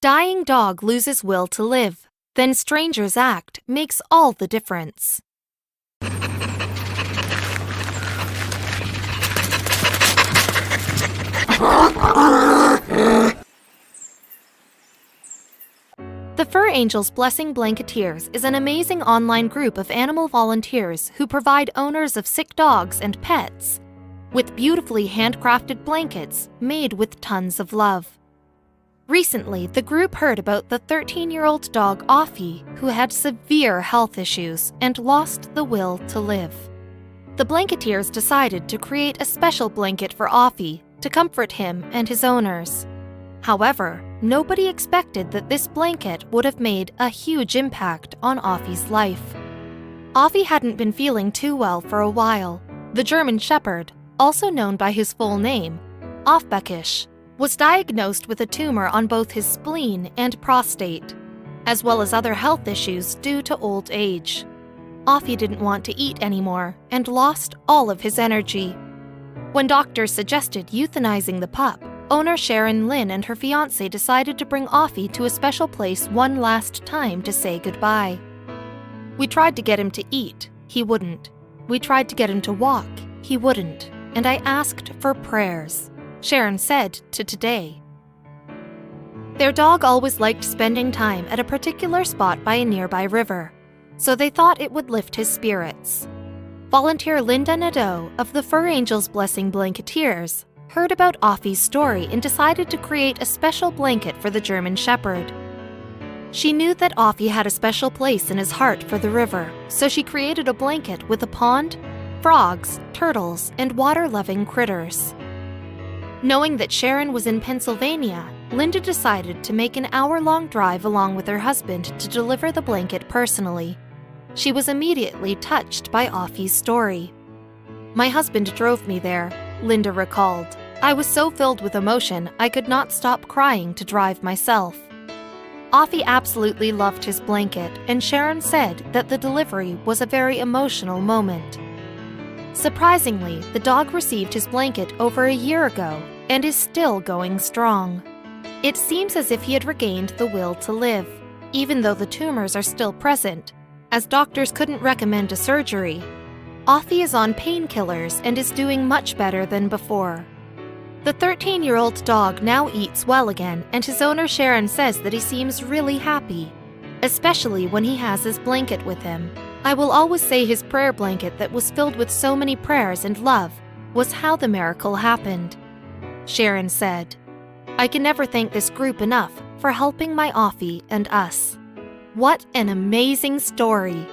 Dying dog loses will to live. Then stranger's act makes all the difference. The Fur Angels Blessing Blanketeers is an amazing online group of animal volunteers who provide owners of sick dogs and pets with beautifully handcrafted blankets made with tons of love. Recently, the group heard about the 13-year-old dog Offie, who had severe health issues and lost the will to live. The Blanketeers decided to create a special blanket for Offie to comfort him and his owners. However, nobody expected that this blanket would have made a huge impact on Offie's life. Offie hadn't been feeling too well for a while. The German Shepherd, also known by his full name, Aufbäckisch, was diagnosed with a tumor on both his spleen and prostate, as well as other health issues due to old age. Offie didn't want to eat anymore and lost all of his energy. When doctors suggested euthanizing the pup, owner Sharon Lynn and her fiancé decided to bring Offie to a special place one last time to say goodbye. We tried to get him to eat, he wouldn't. We tried to get him to walk, he wouldn't. And I asked for prayers, Sharon said to Today. Their dog always liked spending time at a particular spot by a nearby river, so they thought it would lift his spirits. Volunteer Linda Nadeau of the Fur Angels Blessing Blanketeers heard about Offie's story and decided to create a special blanket for the German Shepherd. She knew that Offie had a special place in his heart for the river, so she created a blanket with a pond, frogs, turtles, and water-loving critters. Knowing that Sharon was in Pennsylvania, Linda decided to make an hour-long drive along with her husband to deliver the blanket personally. She was immediately touched by Offie's story. My husband drove me there, Linda recalled. I was so filled with emotion I could not stop crying to drive myself. Offie absolutely loved his blanket, and Sharon said that the delivery was a very emotional moment. Surprisingly, the dog received his blanket over a year ago and is still going strong. It seems as if he had regained the will to live, even though the tumors are still present, as doctors couldn't recommend a surgery. Offie is on painkillers and is doing much better than before. The 13-year-old dog now eats well again, and his owner Sharon says that he seems really happy, especially when he has his blanket with him. I will always say his prayer blanket that was filled with so many prayers and love was how the miracle happened. Sharon said, I can never thank this group enough for helping my Offie and us. What an amazing story!